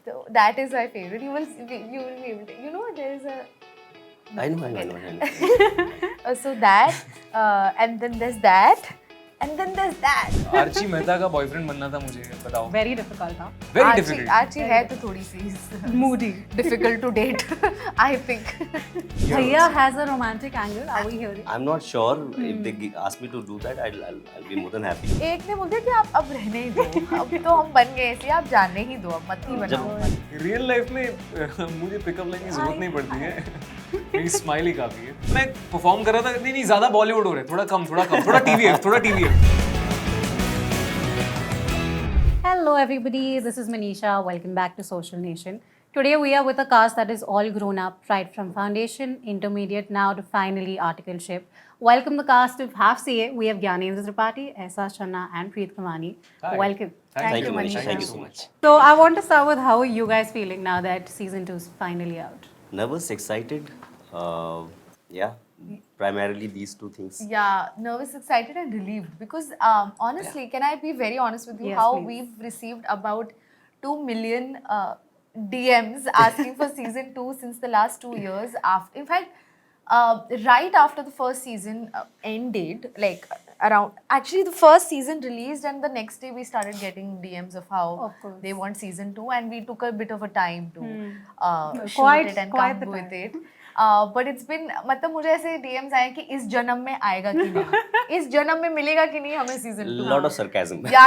So that is my favorite. You will be able to. You know, there is a. I know. So that, and then there's that, and then there's that. Archie Mehta का boyfriend बनना था मुझे, बताओ. Very difficult, huh? Very difficult. Archie है तो थोड़ी सी Moody. difficult to date. I think. Bhaiya has a romantic angle. Are we hearing? I'm not sure if they ask me to do that. I'll be more than happy. एक ने बोल दिया कि आप अब रहने ही दो, अब तो हम बन गए इसलिए आप जाने ही दो, अब मत ही बनाओ. रियल लाइफ में मुझे पिकअप लाइन की जरूरत नहीं पड़ती है. मेरी स्माइल ही काफी है. मैं परफॉर्म कर रहा था, नहीं ज्यादा बॉलीवुड हो रहा है, थोड़ा TVF. Hello everybody, this is Manisha. Welcome back to Social Nation. Today we are with a cast that is all grown up, right from foundation, intermediate, now to finally articleship. Welcome the cast of Half CA. We have Gyanendra Tripathi, Ehsas Channa and Preet Kamani. Hi. Welcome. Thank you, Manisha. Thank you so much. So I want to start with how are you guys feeling now that season 2 is finally out? Nervous, excited. Yeah, primarily these two things. Yeah, nervous, excited, and relieved because honestly, can I be very honest with you? Yes, how please. we've received about 2 million DMs asking for season 2 since the last 2 years. In fact, right after the first season ended, like around actually the first season released, and the next day we started getting DMs of how Of course. they want season 2, and we took a bit of a time to shoot Quite- it and quite come the with it. But it's been मतलब मुझे ऐसे DMs आए कि इस जन्म में आएगा कि नहीं, इस जन्म में मिलेगा कि नहीं हमें सीजन 2. Lot of sarcasm. या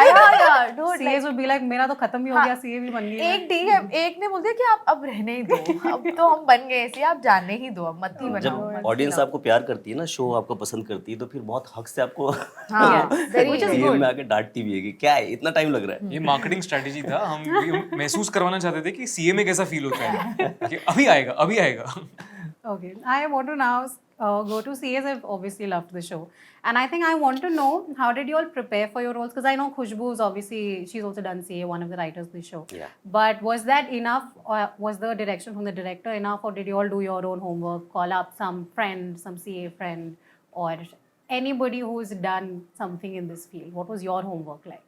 dude CAs would be like, मेरा तो खत्म ही हो गया, CA भी बन गया. एक डीएम एक ने बोल दिया कि आप अब रहने ही दो, अब तो हम बन गए इसलिए आप जाने ही दो, अब मत ही बनाओ. जब ऑडियंस आपको प्यार करती है ना, शो आपको पसंद करती है, तो फिर बहुत हक से आपको हाँ, very Which is DM good. में आके डांटती भी है कि क्या है इतना टाइम लग रहा है. ये मार्केटिंग स्ट्रेटेजी था. हम महसूस करवाना चाहते थे कि सीए में कैसा फील होता है कि अभी आएगा. Okay, I want to now go to CAs. I've obviously loved the show, and I think I want to know how did you all prepare for your roles? Because I know Khushbu is obviously she's also done CA, one of the writers of the show. Yeah. But was that enough, or was the direction from the director enough, or did you all do your own homework, call up some friend, some CA friend, or anybody who's done something in this field? What was your homework like?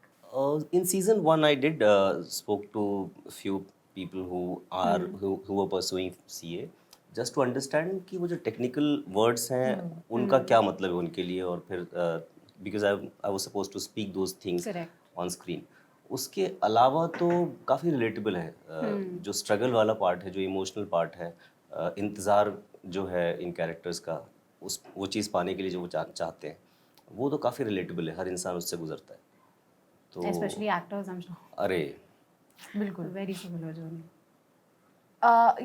In season 1 I did spoke to a few people who are who were pursuing CA just to understand कि वो जो technical words हैं उनका क्या मतलब है उनके लिए, और फिर because I was supposed to speak those things Correct. on screen. उसके अलावा तो काफ़ी रिलेटेबल है. जो स्ट्रगल वाला पार्ट है, जो इमोशनल पार्ट है, इंतज़ार जो है इन कैरेक्टर्स का, वो चीज़ पाने के लिए जो वो चाहते हैं, वो तो काफ़ी रिलेटेबल है. हर इंसान उससे गुजरता है. तो Especially actors, I'm sure. अरे बिल्कुल. Very similar journey.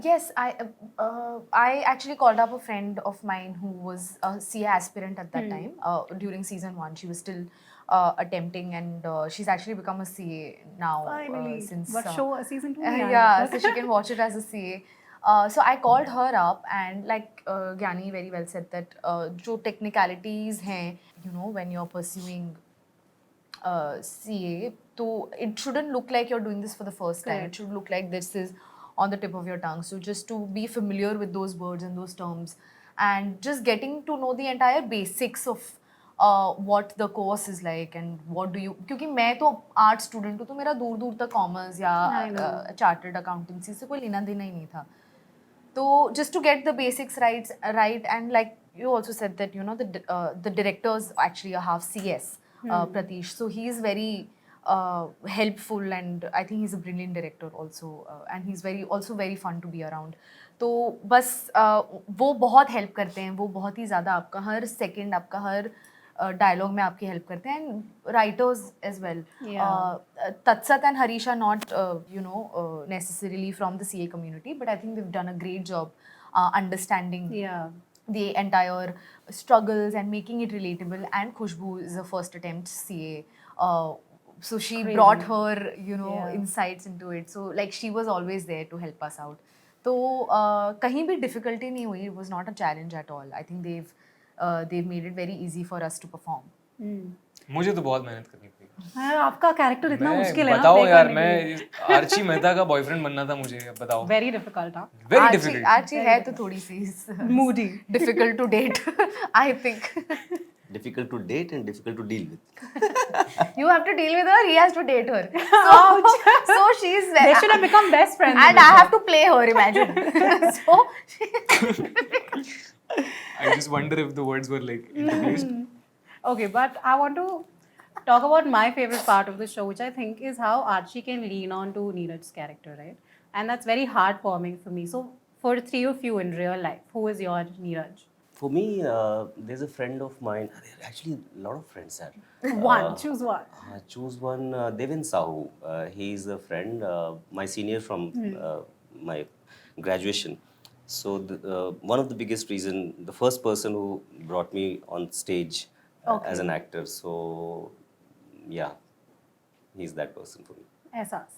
Yes, I actually called up a friend of mine who was a CA aspirant at that time. During season 1, she was still attempting, and she's actually become a CA now. Finally. Since But show season 2 yeah, so she can watch it as a CA. So I called her up, and like Gyani very well said that जो technicalities हैं, you know, when you're pursuing CA, so it shouldn't look like you're doing this for the first time. Correct. It should look like this is on the tip of your tongue. So just to be familiar with those words and those terms, and just getting to know the entire basics of what the course is like and what do you, क्योंकि मैं तो art student हूँ, तो मेरा दूर दूर तक commerce या चार्टर्ड अकाउंटेंसी से कोई लेना देना ही नहीं था. So just to get the basics right, and like you also said that, you know, the director's actually a half CS, Pratish. So he is very helpful, and I think he's a brilliant director also, and he's also very fun to be around. तो बस वो बहुत help करते हैं, वो बहुत ही ज़्यादा आपका हर सेकंड, आपका हर डायलॉग में आपकी हेल्प करते हैं, and writers as well. Tatsat and Harish are not necessarily from the CA community, but I think they've done a great job understanding the entire struggles and making it relatable. And Khushbu is a first attempt CA, so she brought her insights into it, so like she was always there to help us out. तो कहीं भी difficulty नहीं हुई. It was not a challenge at all. I think they've made it very easy for us to perform. मुझे तो बहुत मेहनत करनी पड़ी. यार आपका कैरेक्टर इतना मुश्किल है ना. बताओ यार, मैं आर्ची मेहता का बॉयफ्रेंड बनना था मुझे, बताओ. Very difficult, huh? Very difficult. Archie है तो थोड़ी सी Moody. difficult to date, I think. difficult to date and difficult to deal with. You have to deal with her, he has to date her. So she's They should have become best friends. and I have to play her, imagine. So I just wonder if the words were like interlaced. Okay, but I want to talk about my favorite part of the show, which I think is how Archie can lean on to Neeraj's character, right? And that's very heartwarming for me. So, for the three of you in real life, who is your Neeraj? For me, there's a friend of mine. There are actually a lot of friends, sir. One, choose one. Choose one. Devin Sahu. He is a friend, my senior from my graduation. So one of the biggest reason, the first person who brought me on stage as an actor. So yeah, he's that person for me. Ehsas.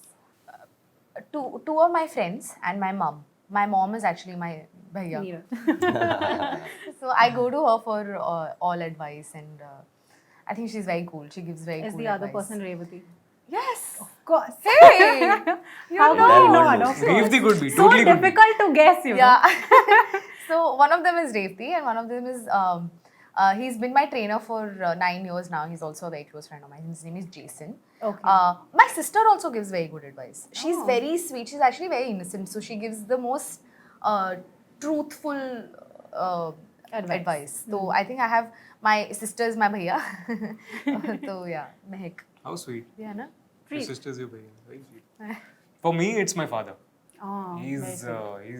two of my friends and my mom. My mom is actually my bhaiya. Neeraj. So I go to her for all advice, and I think she's very cool. She gives very Is cool the other advice. person Revati? Yes. Of course. Hey. How know. could you That not? one Of knows. course. Revati could be, So totally could be. difficult to guess, you know. Yeah. So one of them is Revati, and one of them is he's been my trainer for 9 years now. He's also a very close friend of mine. His name is Jason. Okay. My sister also gives very good advice. She's very sweet. She's actually very innocent. So she gives the most truthful advice. So I think I have my sister is my bhaiya. So yeah, Mehak. How sweet. Yeah, na? Your sister's your bhaiya. Very sweet. For me, it's my father. Oh, very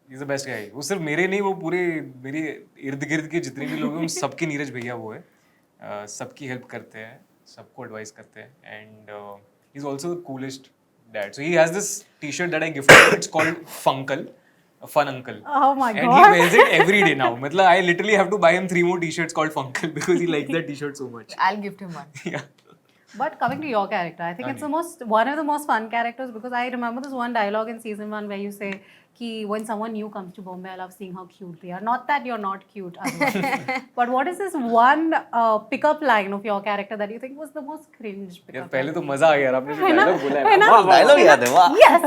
He's the best guy. वो सिर्फ मेरे नहीं, वो पूरे मेरे इर्द गिर्द के जितने भी लोग हैं उन सबके नीरज भैया वो है. सबकी हेल्प करते हैं, सबको एडवाइस करते हैं, and he's also the coolest dad. So he has this T-shirt that I gifted him. It's called Funkle, a fun uncle. Oh my And God. he wears it every day now. मतलब I literally have to buy him 3 more T-shirts called Funkle because he likes that T-shirt so much. I'll gift him one. Yeah. But coming to your character, I think it's one of the most fun characters because I remember this one dialogue in season 1 where you say, "Ki when someone new comes to Bombay, I love seeing how cute they are." Not that you're not cute, otherwise. But what is this one pickup line of your character that you think was the most cringe यार pickup? पहले तो मजा आ गया यार, आपने जो है ना? डायलॉग बोला है है ना? ना, वाह, वाह, डायलॉग याद है वाह. Yes,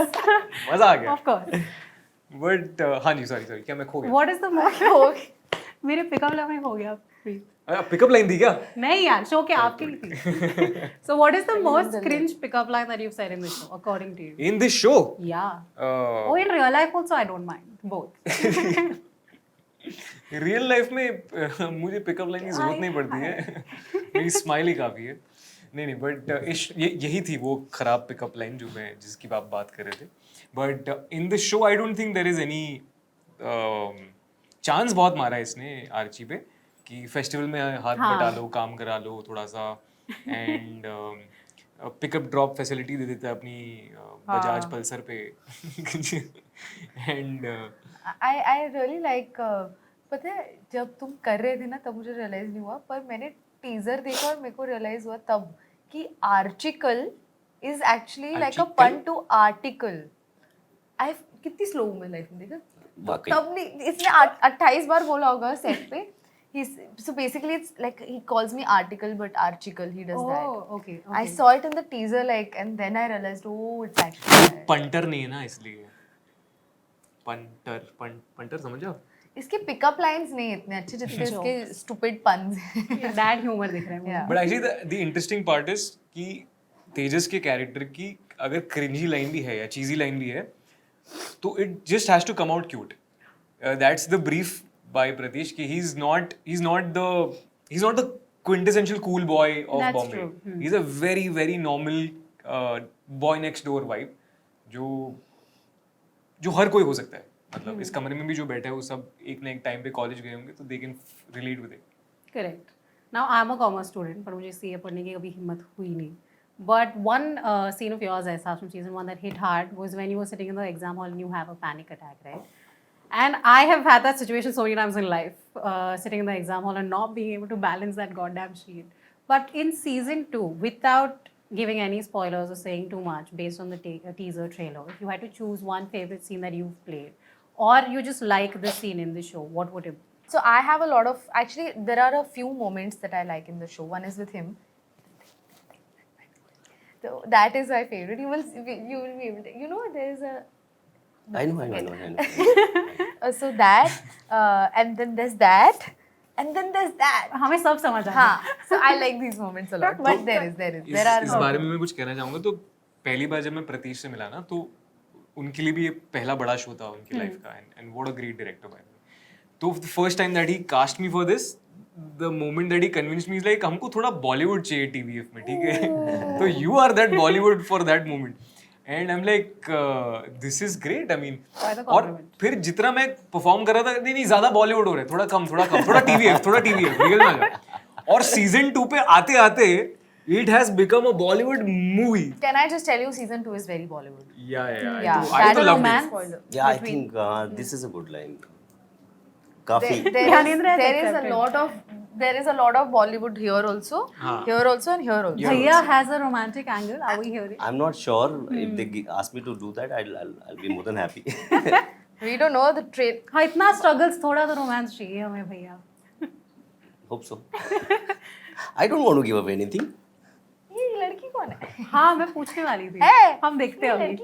मजा आ गया. of course. बट हाँ जी, सॉरी क्या मैं खो गया. What is the most? मेरे पिकअप लाइन में हो गया. Please. पिकअप लाइन थी क्या? नहीं यार, शो के आपके लिए थी. So what is the most cringe pickup line that you've said in this show, according to you? In this show? Yeah. Oh, in real life also, I don't mind. Both. Real life में मुझे pickup line की जरूरत नहीं पड़ती है. मेरी smile ही काफी है. नहीं बट यही थी वो खराब पिकअप लाइन जो मैं जिसकी आप बात कर रहे थे. But in the show I don't think there is any chance. बहुत मारा है इसने आर्ची पे कि फेस्टिवल में हाथ बटा लो, काम करा लो थोड़ा सा, एंड पिकअप ड्रॉप फैसिलिटी दे देता है अपनी बजाज पल्सर पे. एंड I really like पता है जब तुम कर रहे थे ना तब मुझे रियलाइज नहीं हुआ, पर मैंने टीजर देखा और मेरे को रियलाइज हुआ तब कि आर्टिकल इज एक्चुअली लाइक अ पन टू आर्टिकल. आई कितनी स्लो हूँ मैं लाइफ में, देखा वाकई. तब नहीं, इसने 28 बार बोला होगा सेट पे. So basically it's like he calls me article but archicle, he does that. Oh, okay. I saw it in the teaser like, and then I realized, oh, it's actually that. Punter नहीं है ना इसलिए. Punter समझो. इसके pickup lines नहीं इतने अच्छे जितने इसके स्टूपिड पन्स हैं. Dad humor दिख रहा है मुझे. Yeah. But actually the interesting part is कि तेजस के कैरेक्टर की अगर क्रिंजी लाइन भी है या चीजी लाइन भी है तो it just has to come out cute. That's the brief by Pratish कि he is not the quintessential cool boy of That's Bombay. true. He's a very very normal boy next door vibe जो हर कोई हो सकता है. मतलब इस कमरे में भी जो बैठा है वो सब एक ना एक टाइम पे कॉलेज गए होंगे तो they can relate with it. Correct. Now I'm a commerce student, पर मुझे CA पढ़ने की कभी हिम्मत हुई नहीं. But one scene of yours, Ehsas, from season 1 that hit hard was when you were sitting in the exam hall and you have a panic attack, right? And I have had that situation so many times in life, sitting in the exam hall and not being able to balance that goddamn sheet. But in season 2, without giving any spoilers or saying too much based on the teaser trailer, if you had to choose one favorite scene that you've played, or you just like the scene in the show, what would it be? So I have a lot of, actually there are a few moments that I like in the show. One is with him. So that is my favorite. You will be able to, you know, there is a I know. so that and then there's that, and then there's that. हमें सब समझ आता है हाँ, so I like these moments a lot. But there are इस बारे में मैं कुछ कहना चाहूंगा तो पहली बार जब मैं प्रतीश से मिला ना तो उनके लिए भी ये पहला बड़ा शो था उनकी लाइफ का and what a great director by तो the first time that he cast me for this the moment that he convinced me is like हमको थोड़ा बॉलीवुड चाहिए टीवीएफ में ठीक है तो you are that Bollywood for that moment and I am like this is great I mean Quite a और compliment. फिर जितना मैं परफॉर्म कर रहा था नहीं ज्यादा बॉलीवुड हो रहा है थोड़ा टीवीएफ निकल ना जाए और सीजन 2 पे आते आते it has become a Bollywood movie. Can I just tell you, season 2 is very Bollywood. Yeah. Yeah, I that तो loved romance. it. Yeah, I think this is a good line. काफी Gyanendra has accepted. There is a lot of Bollywood here also, हाँ. here also, and here also. Bhaiya has a romantic angle. Are we hearing? I'm not sure if they ask me to do that, I'll be more than happy. We don't know the trade. हाँ इतना struggles थोड़ा तो romance चाहिए हमें भैया. Hope so. I don't want to give up anything. ये लड़की कौन है? हाँ मैं पूछने वाली थी. है? हम देखते हैं अभी.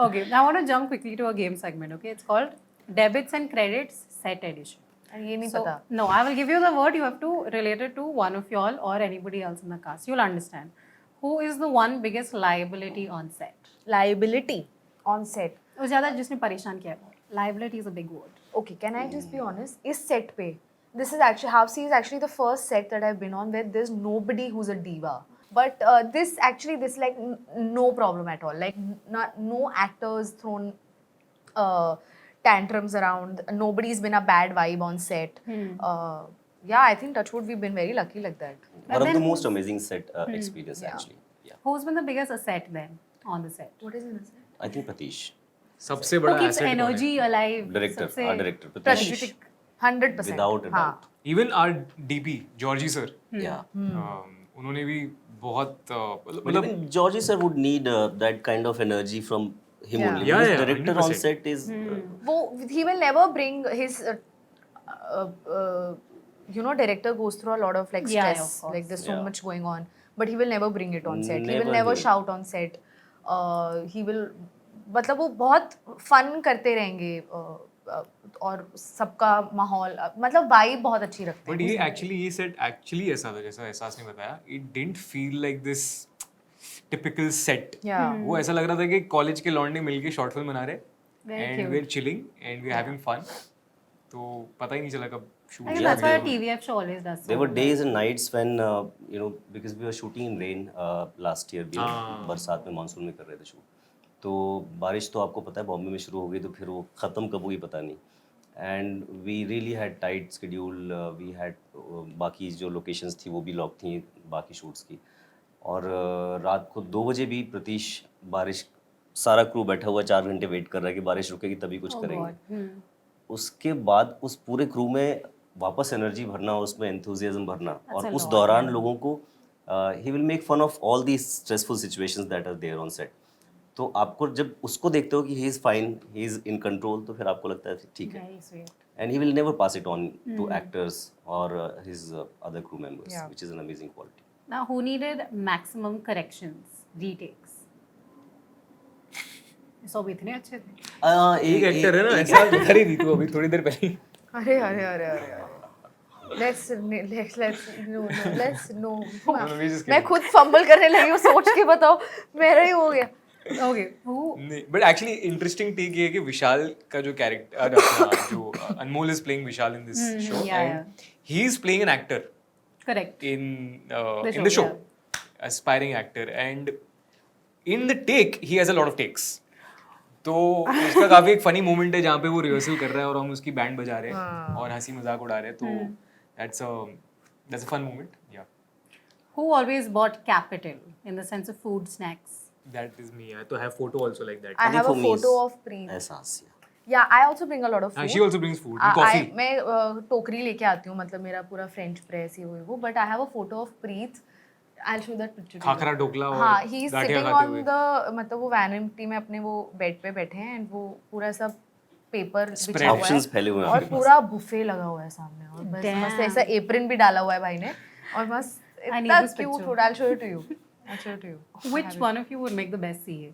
Okay, I want to jump quickly to a game segment. Okay, it's called Debits and Credits Set Edition. ये नहीं So, पता. no, I will give you the word. You have to relate it to one of y'all or anybody else in the cast. You'll understand. Who is the one biggest liability on set? Liability on set. वो ज़्यादा जिसने परेशान किया है. Liability is a big word. Okay, can I just be honest? इस set पे, this is actually Half C is actually the first set that I've been on where there's nobody who's a diva. But this like no problem at all. Like no actors thrown tantrums around. Nobody's been a bad vibe on set. Yeah, I think Touchwood we've been very lucky like that. One of the then- most amazing set experience actually. Yeah. Who's been the biggest asset then on the set? What is in the set? I think Pratish, सबसे Who बड़ा keeps asset energy alive? director, सबसे our director Pratish. Pratish. 100%. Without a हाँ. doubt. Even our DP Georgie sir Yeah. उन्होंने भी बहुत But मतलब even Georgie sir would need that kind of energy from him Yeah. only. Yeah, Because yeah, director on 100%. set is वो he will never bring his director goes through a lot of like Yeah, stress, of course. like there's so Yeah. much going on, but he will never bring it on set. He will Never never will. shout on set. He will मतलब वो बहुत fun करते रहेंगे और सबका माहौल मतलब vibe बहुत अच्छी रखते बट हैं. ये एक्चुअली ऐसा था जैसा एहसास ने बताया it didn't feel like this typical set Yeah. वो ऐसा लग रहा था कि कॉलेज के लौंडे मिलके शॉर्ट फिल्म बना रहे Very and cute. We are chilling and we are having fun तो पता ही नहीं चला कब I shoot think that's what a TVF show always does. there were days and nights when because we were shooting in rain last year भी बरसात में monsoon में कर रहे थे शूट तो बारिश तो आपको पता है बॉम्बे में शुरू हो गई तो फिर वो ख़त्म कब हुई पता नहीं and we really had tight schedule we had बाकी जो लोकेशंस थी वो भी लॉक थी बाकी शूट्स की और रात को 2 बजे भी प्रतीश बारिश सारा क्रू बैठा हुआ 4 घंटे वेट कर रहा है कि बारिश रुकेगी तभी कुछ करेंगे उसके बाद उस पूरे क्रू में वापस एनर्जी भरना उसमें एंथुजियाज्म भरना और उस दौरान लोगों को he will make fun of all the stressful situations that are there on set तो आपको जब उसको देखते हो कि he is fine he is in control तो फिर आपको लगता है ठीक है Very sweet. And he will never pass it on to actors और his other crew members Yeah. Which is an amazing quality Now, who needed maximum corrections, retakes? सब इतने अच्छे थे. एक एक्टर है ना ऐसा दिखा रही थी तो अभी थोड़ी देर पहले अरे let's no we just मैं खुद फंबल करने लगी हूँ सोच के बताओ मेरा ही हो गया. Okay, who? नहीं बट एक्चुअली इंटरेस्टिंग टेक ये है कि विशाल का जो कैरेक्टर जो Anmol is playing Vishal in this show yeah, and he is playing an actor Correct. in the show aspiring actor and in the take he has a lot of takes तो उसका काफी एक फनी मोमेंट है जहाँ पे वो rehearsal कर रहा है और हम उसकी बैंड बजा रहे हैं और हंसी मजाक उड़ा रहे हैं तो that's a fun moment yeah Who always bought capital in the sense of food, snacks? that is me I to have photo also like that I have a for me photo is- of Preet. एहसास Yeah, I also bring a lot of food. she also brings food and coffee मैं टोकरी लेके आती हूँ मतलब मेरा पूरा French press ये वो but I have a photo of Preet. I'll show that picture to you. Khakhra dhokla और हाँ, he is गाठिया sitting खाते on हुए the मतलब वो वैनिटी में अपने वो बेड पे बैठे हैं एंड वो पूरा सब पेपर Spread. बिछा हुआ Options फैले हुए है हैं और आपके पास. पूरा बुफे लगा हुआ है सामने और बस Damn. मस्त ऐसा एप्रन भी डाला हुआ है भाई ने और मस्त I need इतना this cute picture. Food. I'll show it to you. I'll show it to you. Which one of you would make the best CA?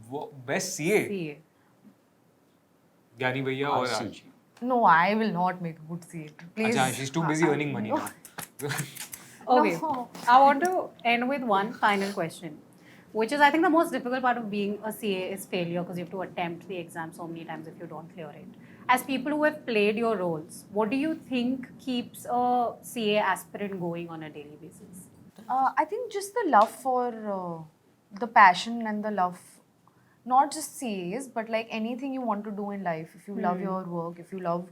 वो बेस्ट सीए CA. ज्ञानी भैया और आशी. आशी No, I will not make a good CA. Please. Acha, she's too busy earning money now. Okay. No. I want to end with one final question, which is I think the most difficult part of being a CA is failure because you have to attempt the exam so many times if you don't clear it. As people who have played your roles, what do you think keeps a CA aspirant going on a daily basis? I think just the love for the passion and the love, not just CAs, but like anything you want to do in life. If you love your work, if you love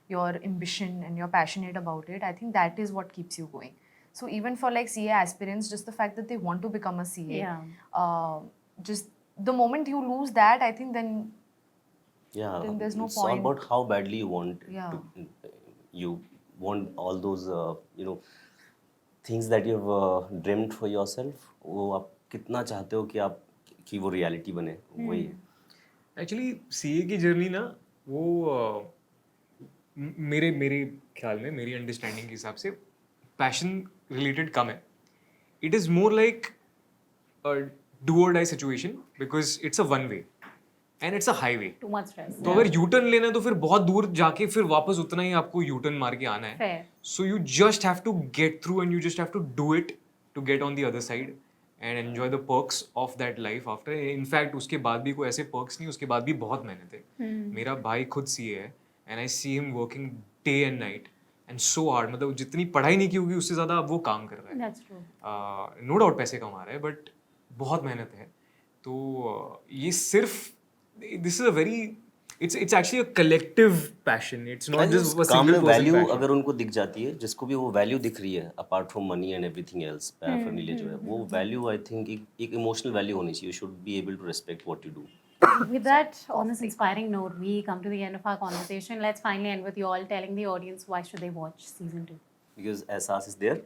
your ambition and you're passionate about it, I think that is what keeps you going. So even for like CA aspirants, just the fact that they want to become a CA, Yeah. just the moment you lose that, I think then Yeah, Then there's no it's all point. about how badly you want Yeah. to, you want all those things that you've dreamed for yourself. वो आप कितना चाहते हो कि वो reality बने, वही है. एक्चुअली सीए की जर्नी ना वो मेरे मेरे ख्याल में मेरी अंडरस्टैंडिंग के हिसाब से पैशन रिलेटेड कम है. It is more like do or die situation because it's a one way and it's a highway. Too much stress. तो अगर यू टर्न लेना है तो फिर बहुत दूर जाके फिर वापस उतना ही आपको यू टर्न मार के आना है. Fair. So you just have to get through and you just have to do it to get on the other side and enjoy the perks of that life after. In fact, उसके बाद भी कोई ऐसे perks नहीं, उसके बाद भी बहुत मेहनत है. मेरा भाई खुद CA है and I see him working day and night and so hard. मतलब जितनी पढ़ाई नहीं की होगी उससे ज़्यादा अब वो काम कर रहा है. That's true. नो डाउट पैसे कमा रहा है बट बहुत मेहनत है. तो ये सिर्फ this is a very it's actually a collective passion. It's not just a काम single में person वैल्यू passion. अगर उनको दिख जाती है, जिसको भी वो वैल्यू दिख रही है apart from money and everything else, paraphernalia जो है, वो वैल्यू आई थिंक एक इमोशनल वैल्यू होनी चाहिए. You should be able to respect what you do. With that, on this inspiring note, we come to the end of our conversation. Let's finally end with you all telling the audience why should they watch season 2. Because Ehsaas is there.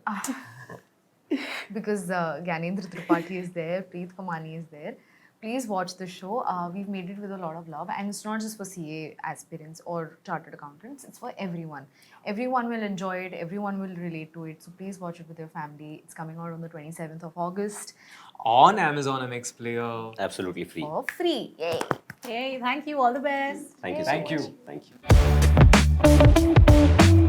because Gyanendra Tripathi is there, Preet Kamani is there. Please watch the show. We've made it with a lot of love, and it's not just for CA aspirants or chartered accountants. It's for everyone. Everyone will enjoy it. Everyone will relate to it. So please watch it with your family. It's coming out on the 27th of August On Amazon MX Player. Absolutely free. for free. Yay! Hey, thank you. All the best. Thank you so Thank much. you. Thank you.